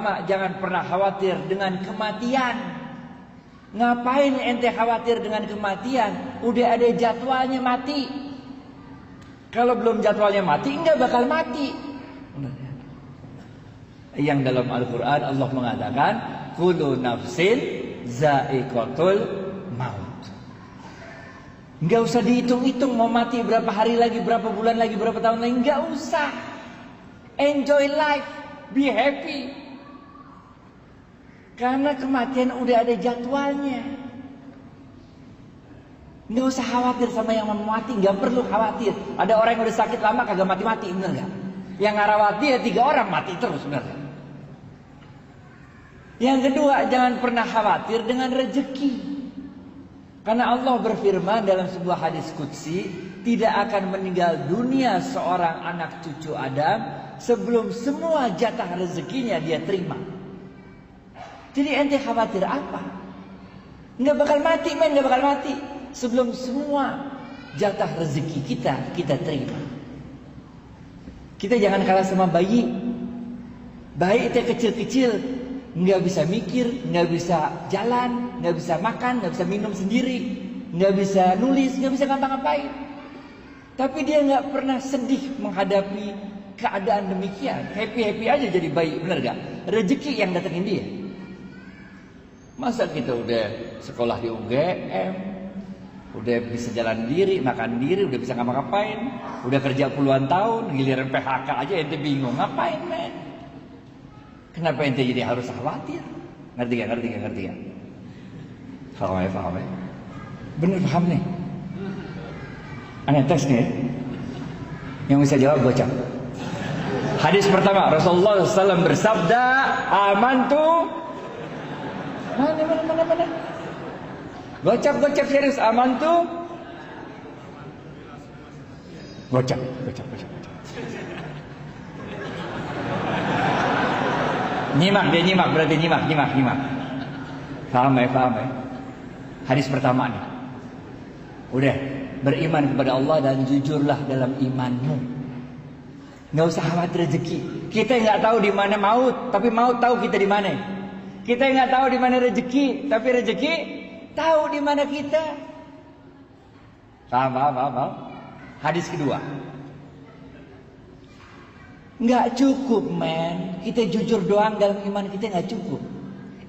pertama, jangan pernah khawatir dengan kematian. Ngapain ente khawatir dengan kematian? Udah ada jadwalnya mati. Kalau belum jadwalnya mati, enggak bakal mati. Yang dalam Al-Quran Allah mengatakan, kullu nafsin za'iqatul maut. Enggak usah dihitung-hitung mau mati berapa hari lagi, berapa bulan lagi, berapa tahun lagi. Enggak usah. Enjoy life, be happy. Karena kematian udah ada jadwalnya. Nggak usah khawatir sama yang mau mati, nggak perlu khawatir. Ada orang yang udah sakit lama kagak mati-mati, bener nggak? Yang ngarawati ya 3 orang mati terus, bener nggak? Yang kedua, jangan pernah khawatir dengan rezeki. Karena Allah berfirman dalam sebuah hadis qudsi, tidak akan meninggal dunia seorang anak cucu Adam sebelum semua jatah rezekinya dia terima. Jadi ente khawatir apa? Nggak bakal mati, men, nggak bakal mati sebelum semua jatah rezeki kita terima. Kita jangan kalah sama bayi. Bayi itu kecil-kecil, nggak bisa mikir, nggak bisa jalan, nggak bisa makan, nggak bisa minum sendiri, nggak bisa nulis, nggak bisa ngapa-ngapain. Tapi dia nggak pernah sedih menghadapi keadaan demikian. Happy-happy aja jadi bayi, bener gak? Rezeki yang datengin dia. Masa kita udah sekolah di UGM, udah bisa jalan diri, makan diri, udah bisa ngapa-ngapain, udah kerja puluhan tahun, giliran PHK aja ente bingung, ngapain men? Kenapa ente jadi harus khawatir? Ngerti gak? Paham ya? Bener paham nih? Aneh tes nih, yang bisa jawab gocap. Hadis pertama, Rasulullah SAW bersabda, amantu. Mana? Gocap serius, amantu. Gocap. Nyimak, berarti nyimak. Paham ya? Hadis pertama nih. Udah, beriman kepada Allah dan jujurlah dalam imanmu. Nggak usah khawatir rezeki. Kita nggak tahu di mana maut, tapi maut tahu kita di mana. Kita nggak tahu di mana rezeki, tapi rezeki tahu di mana kita. Paham. Hadis kedua. Nggak cukup, men. Kita jujur doang dalam iman kita nggak cukup.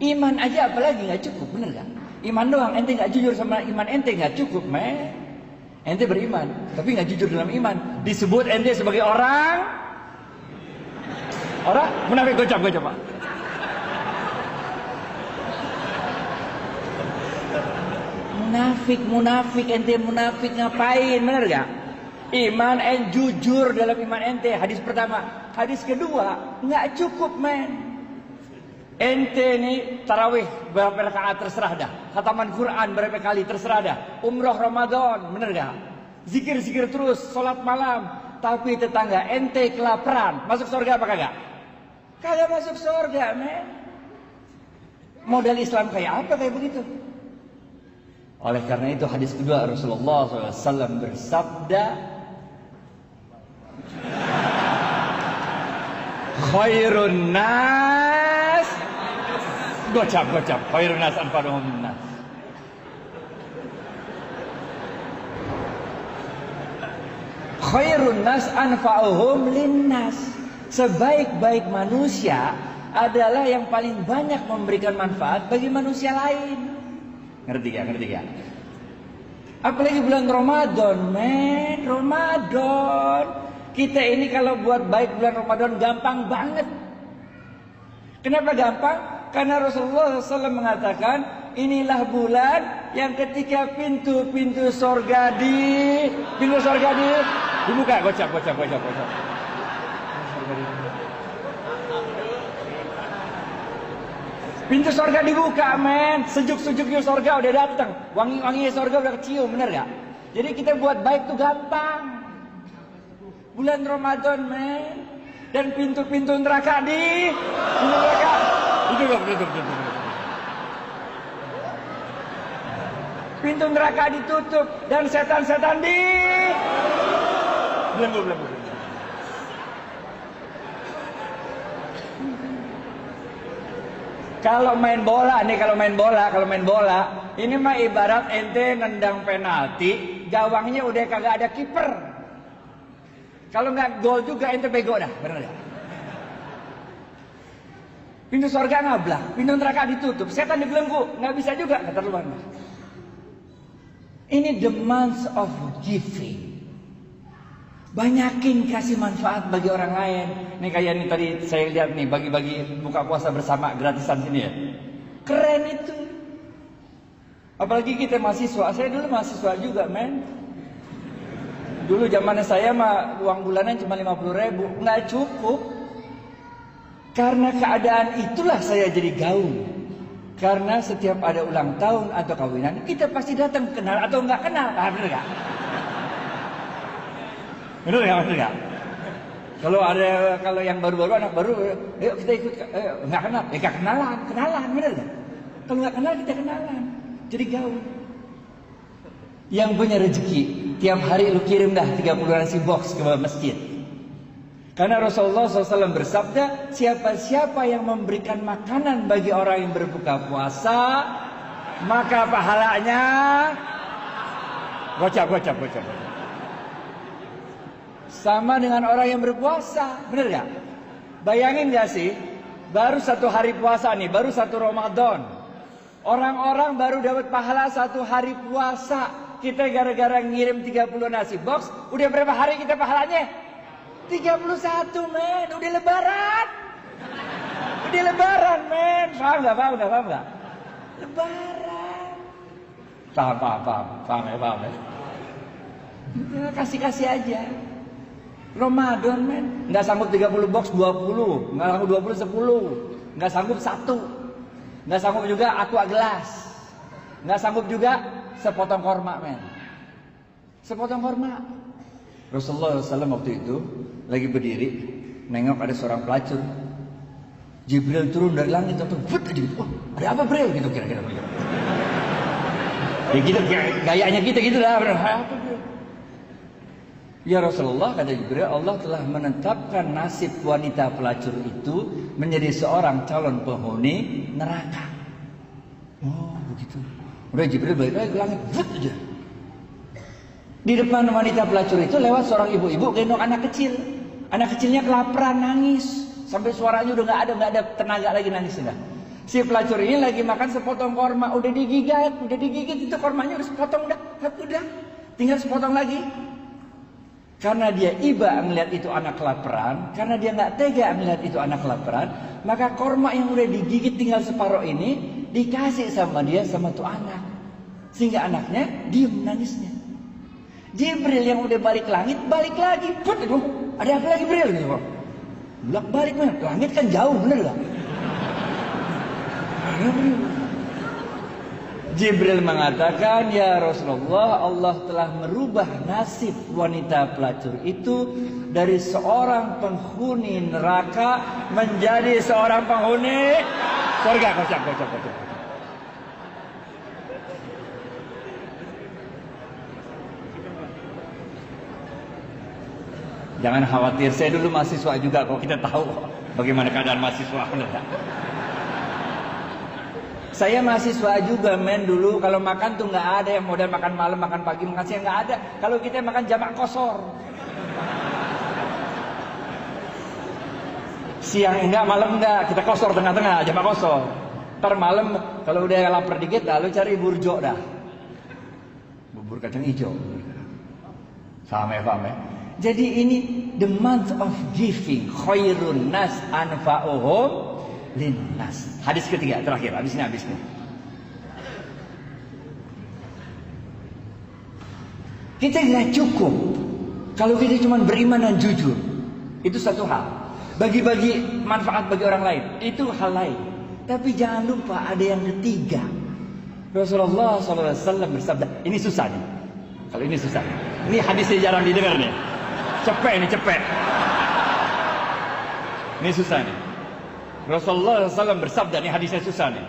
Iman aja apalagi nggak cukup, bener gak? Iman doang, ente nggak jujur sama iman ente nggak cukup, men. Ente beriman, tapi nggak jujur dalam iman. Disebut ente sebagai orang munafik. Gocap Pak. Munafik, ente munafik ngapain, bener gak? Iman and jujur dalam iman ente, hadis pertama. Hadis kedua, nggak cukup, men. Ente nih tarawih berapa rakaat terserah dah, khataman Quran berapa kali terserah dah, umroh Ramadan, bener gak? Zikir terus, sholat malam, tapi tetangga ente kelaparan, masuk surga apa kagak? Kagak masuk surga, men. Modal Islam kayak apa kayak begitu? Oleh karena itu hadis kedua Rasulullah SAW bersabda, khairun nas, gocap, khairun nas anfa'uhum linnas. Khairun nas anfa'uhum linnas. Sebaik-baik manusia adalah yang paling banyak memberikan manfaat bagi manusia lain. Ngerti gak? Apalagi bulan Ramadan, men. Ramadan. Kita ini kalau buat baik bulan Ramadan gampang banget. Kenapa gampang? Karena Rasulullah SAW mengatakan, inilah bulan yang ketika pintu surga dibuka. Gocap. Pintu surga dibuka, men. Sejuk-sejuknya surga udah datang. Wangi-wanginya surga udah kecium, bener gak? Jadi kita buat baik tuh gampang. Bulan Ramadan, men. Dan pintu-pintu neraka ditutup. Pintu neraka ditutup dan setan-setan belum. Kalau main bola, ini mah ibarat ente nendang penalti, gawangnya udah kagak ada kiper. Kalau nggak gol juga ente bego dah, benar nggak? Pintu surga ngablak, pintu neraka ditutup, setan dibelenggu, nggak bisa juga, keterlaluan. Ini the month of giving. Banyakin kasih manfaat bagi orang lain. Nih kayak ini tadi saya lihat nih, bagi-bagi buka puasa bersama gratisan sini ya. Keren itu. Apalagi kita mahasiswa. Saya dulu mahasiswa juga, men. Dulu zamannya saya mah uang bulanan cuma 50.000, nggak cukup. Karena keadaan itulah saya jadi gaul. Karena setiap ada ulang tahun atau kawinan, kita pasti datang, kenal atau nggak kenal. Ah, bener nggak? Bener nggak? Kalau yang baru-baru, anak baru, yuk kita ikut, nggak kenal, nggak kenalan, bener nggak? Kalau nggak kenal kita kenalan, jadi gaul. Yang punya rezeki, tiap hari lu kirim dah 30 nasi box ke masjid. Karena Rasulullah SAW bersabda, siapa yang memberikan makanan bagi orang yang berbuka puasa, maka pahalanya gocap. Sama dengan orang yang berpuasa, bener gak? Bayangin gak sih, baru 1 hari puasa nih, baru 1 Ramadan. Orang-orang baru dapat pahala 1 hari puasa. Kita gara-gara ngirim 30 nasi box, udah berapa hari kita pahalanya? 31, men, udah lebaran. Men. Paham gak? Lebaran. Paham ya. Kasih aja. Ramadan, men. Nggak sanggup 30 box 20, nggak sanggup 20 10, nggak sanggup 1, nggak sanggup juga aqua gelas, nggak sanggup juga sepotong korma, men. Sepotong korma. Rasulullah SAW waktu itu lagi berdiri, nengok ada seorang pelacur. Jibril turun dari langit atau wah, ada apa Bril? Gitu kira-kira. Ya gitu, gayanya kita gitu lah. Apa Bril? Ya Rasulullah, kata Jibril, Allah telah menetapkan nasib wanita pelacur itu menjadi seorang calon penghuni neraka. Oh begitu. Udah Jibril balik lagi ke langit, aja. Di depan wanita pelacur itu lewat seorang ibu-ibu gendong anak kecil. Anak kecilnya kelaparan, nangis. Sampai suaranya udah nggak ada tenaga lagi nangis sudah. Si pelacur ini lagi makan sepotong korma, udah digigit itu kormanya udah sepotong udah, tinggal sepotong lagi. Karena dia iba melihat itu anak kelaparan, karena dia nggak tega melihat itu anak kelaparan, maka korma yang udah digigit tinggal separuh ini dikasih sama dia sama tuh anak, sehingga anaknya diem nangisnya. Jibril yang udah balik langit balik lagi, ada apa lagi Bril? Balik mana? Langit kan jauh, bener gak? Jibril mengatakan, ya Rasulullah, Allah telah merubah nasib wanita pelacur itu dari seorang penghuni neraka menjadi seorang penghuni surga. Kocak. Jangan khawatir, saya dulu mahasiswa juga kok, kita tahu bagaimana keadaan mahasiswa. Saya mahasiswa juga, men. Dulu kalau makan tuh nggak ada yang modal makan malam, makan pagi, makan siang, nggak ada. Kalau kita makan jamak kosor. Siang enggak, malam enggak, kita kosor tengah-tengah, jamak kosor. Ntar malam kalau udah lapar dikit, lalu cari burjo dah. Bubur kacang hijau. Sama ya, paham ya? Jadi ini the month of giving, khairun nas anfa'uhum linnas. Hadis ketiga terakhir, habis ini. Kita nggak cukup kalau kita cuma beriman dan jujur. Itu satu hal. Bagi-bagi manfaat bagi orang lain, itu hal lain. Tapi jangan lupa ada yang ketiga. Rasulullah SAW bersabda, ini susah nih. Kalau ini susah. Ini hadisnya jarang didengar nih. Cepet. Ini susah nih. Rasulullah SAW bersabda, ini hadisnya susah nih.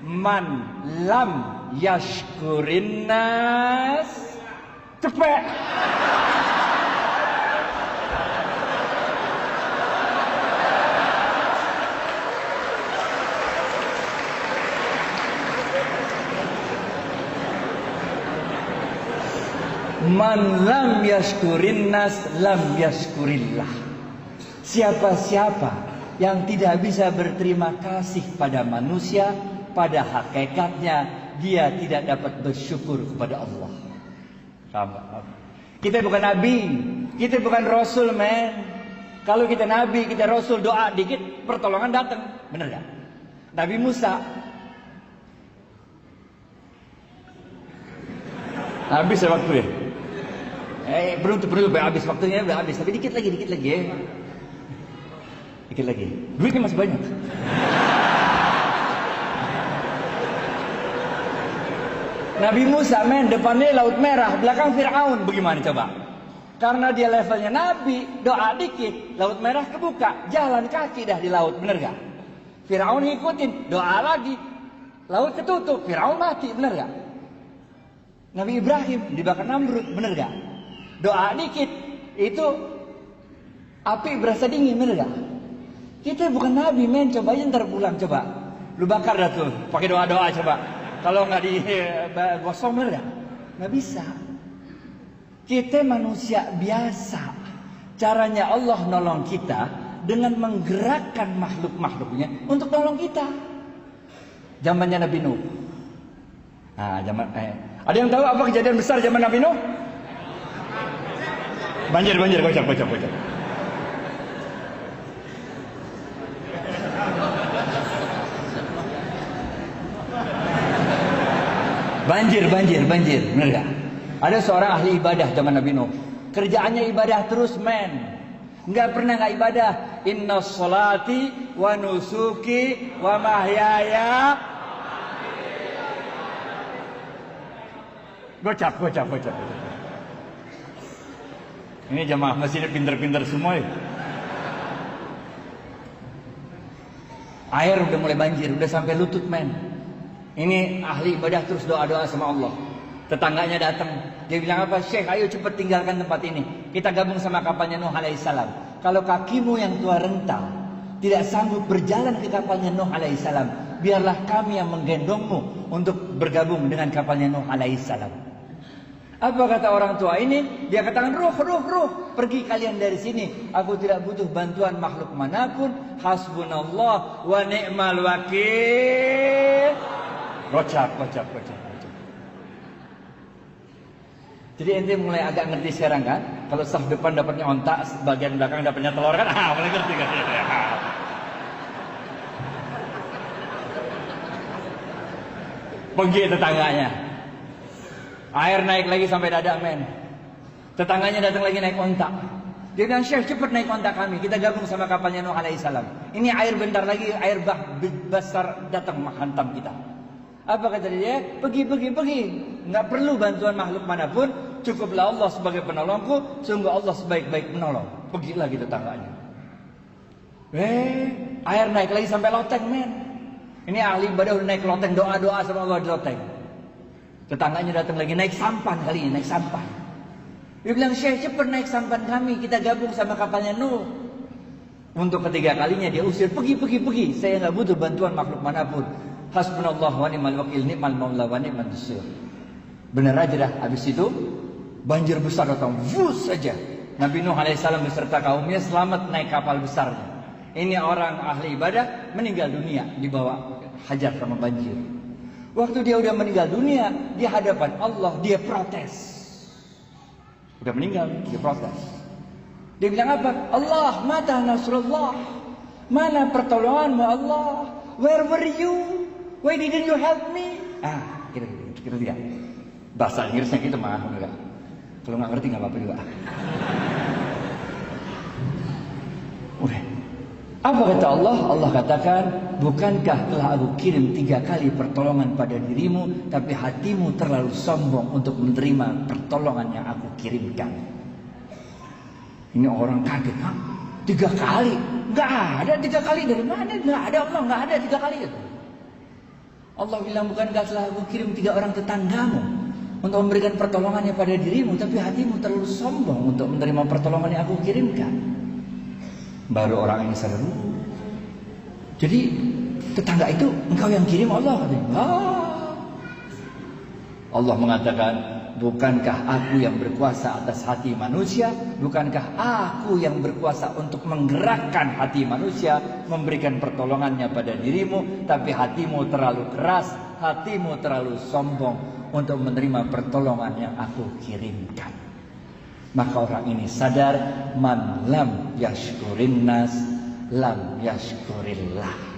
Man lam yashkurin nas. Cepet. Man lam yashkurin nas lam yashkurillah. Siapa-siapa yang tidak bisa berterima kasih pada manusia, pada hakikatnya dia tidak dapat bersyukur kepada Allah. Kita bukan nabi, kita bukan rasul, men. Kalau kita nabi, kita rasul, doa dikit pertolongan datang, bener gak? Nabi Musa habis ya waktu ya. Belum habis waktunya, udah habis. Tapi dikit lagi ya. Dikit lagi. Duitnya masih banyak. Nabi Musa, men, depannya Laut Merah, belakang Fir'aun. Bagaimana coba? Karena dia levelnya Nabi, doa dikit, Laut Merah kebuka, jalan kaki dah di laut, bener gak? Fir'aun ngikutin, doa lagi, laut ketutup, Fir'aun mati, bener gak? Nabi Ibrahim dibakar Namrud, bener gak? Doa dikit, itu api berasa dingin, bener gak? Kita bukan Nabi, men, coba aja ntar pulang, coba. Lu bakar dah tuh, pakai doa-doa coba. Kalau nggak digosong, bener gak? Nggak bisa. Kita manusia biasa. Caranya Allah nolong kita dengan menggerakkan makhluk-makhluknya untuk nolong kita. Zamannya Nabi Nuh. Nah, ada yang tahu apa kejadian besar zaman Nabi Nuh? Banjir, kocak. Banjir, bener gak? Ada seorang ahli ibadah zaman Nabi Nuh. Kerjaannya ibadah terus, men. Nggak pernah nggak ibadah. Inna sholati wa nusuki wa mahyaya. Gocap. Ini jamaah masjidnya pinter-pinter semua ya. Air udah mulai banjir, udah sampai lutut, men. Ini ahli ibadah terus doa-doa sama Allah. Tetangganya datang, dia bilang apa? Syekh, ayo cepat tinggalkan tempat ini. Kita gabung sama kapalnya Nuh alaihissalam. Kalau kakimu yang tua rental tidak sanggup berjalan ke kapalnya Nuh alaihissalam, biarlah kami yang menggendongmu untuk bergabung dengan kapalnya Nuh alaihissalam. Apa kata orang tua ini? Dia katakan, ruh, pergi kalian dari sini. Aku tidak butuh bantuan makhluk manapun. Hasbunallah wa ni'mal wakil. Gocap. Jadi ente mulai agak ngerti sekarang kan? Kalau saf depan dapatnya ontak, bagian belakang dapatnya telur kan? Mulai ngerti kan? Pergi tetangganya. Air naik lagi sampai dada, men. Tetangganya datang lagi naik ontak. Dia bilang, Syekh, cepat naik ontak kami. Kita gabung sama kapalnya Nuh alaihissalam. Ini air bentar lagi, air besar datang menghantam kita. Apa kata dia? Pergi. Nggak perlu bantuan makhluk manapun. Cukuplah Allah sebagai penolongku. Sungguh Allah sebaik-baik penolong. Pergilah gitu tetangganya. Air naik lagi sampai loteng, men. Ini ahli ibadah udah naik loteng, doa-doa sama Allah di loteng. Tetangganya datang lagi naik sampan kali ini, naik sampan. Dia bilang, Syekh, cepat naik sampan kami. Kita gabung sama kapalnya Nuh. Untuk ketiga kalinya dia usir, pergi. Saya nggak butuh bantuan makhluk manapun. Hasbunallah wa ni'mal wakil, ni'mal maula wa ni'man nasir. Benar aja dah. Habis itu banjir besar datang, vus saja. Nabi Nuh alaihissalam beserta kaumnya selamat naik kapal besarnya. Ini orang ahli ibadah meninggal dunia di bawah hajar sama banjir. Waktu dia udah meninggal dunia di hadapan Allah, dia protes. Udah meninggal, dia protes. Dia bilang apa? Allah, mata nasrullah. Mana pertolonganmu Allah? Where were you? Why didn't you help me? Kita lihat. Bahasa Inggrisnya gitu mah, enggak. Kalau nggak ngerti nggak apa-apa juga. Udah. Apa kata Allah? Allah katakan, bukankah telah aku kirim 3 kali pertolongan pada dirimu, tapi hatimu terlalu sombong untuk menerima pertolongan yang aku kirimkan. Ini orang kaget, 3 kali? Nggak ada 3 kali, dari mana? Nggak ada Allah, nggak ada 3 kali. Allah bilang, bukankah telah aku kirim 3 orang tetanggamu untuk memberikan pertolongannya pada dirimu, tapi hatimu terlalu sombong untuk menerima pertolongan yang aku kirimkan. Baru orang ini sadar. Jadi tetangga itu engkau yang kirim Allah, katanya. Allah mengatakan, bukankah aku yang berkuasa atas hati manusia? Bukankah aku yang berkuasa untuk menggerakkan hati manusia, memberikan pertolongannya pada dirimu? Tapi hatimu terlalu keras, hatimu terlalu sombong untuk menerima pertolongan yang aku kirimkan. Maka orang ini sadar, man lam yashkurin nas lam yashkurillah.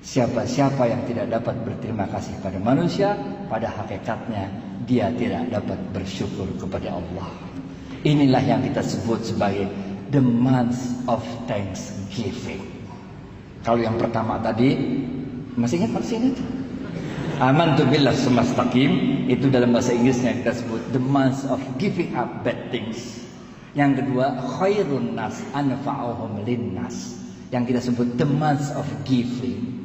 Siapa-siapa yang tidak dapat berterima kasih pada manusia, pada hakikatnya dia tidak dapat bersyukur kepada Allah. Inilah yang kita sebut sebagai the month of thanksgiving. Kalau yang pertama tadi, masih ingat? Amantu billah sumastaqim, itu dalam bahasa Inggrisnya kita sebut the month of giving up bad things. Yang kedua, khairun nas anfa'uhum linnas, yang kita sebut the month of giving.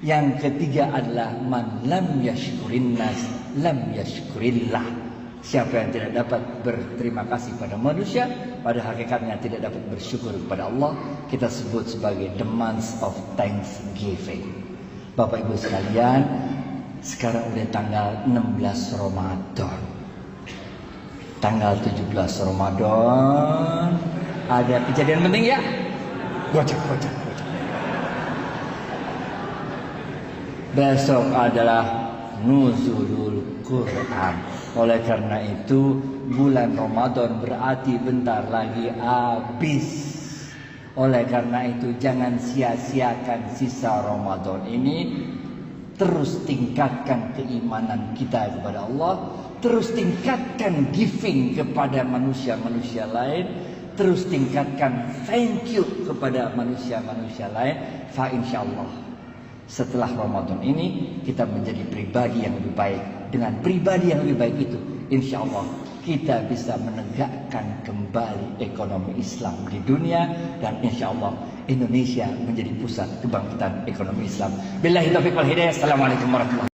Yang ketiga adalah man lam yashkurin nas lam yashkurillah. Siapa yang tidak dapat berterima kasih pada manusia, pada hakikatnya tidak dapat bersyukur kepada Allah, kita sebut sebagai the month of thanksgiving. Bapak Ibu sekalian, sekarang udah tanggal 16 Ramadan. Tanggal 17 Ramadan ada kejadian penting ya? Gocek. Besok adalah nuzulul Quran. Oleh karena itu bulan Ramadan berarti bentar lagi habis. Oleh karena itu jangan sia-siakan sisa Ramadan ini. Terus tingkatkan keimanan kita kepada Allah, terus tingkatkan giving kepada manusia-manusia lain, terus tingkatkan thank you kepada manusia-manusia lain. Fa insyaallah setelah Ramadan ini kita menjadi pribadi yang lebih baik. Dengan pribadi yang lebih baik itu, insya Allah kita bisa menegakkan kembali ekonomi Islam di dunia, dan insya Allah Indonesia menjadi pusat kebangkitan ekonomi Islam. Billahi taufiq wal hidayah. Assalamualaikum warahmatullahi wabarakatuh.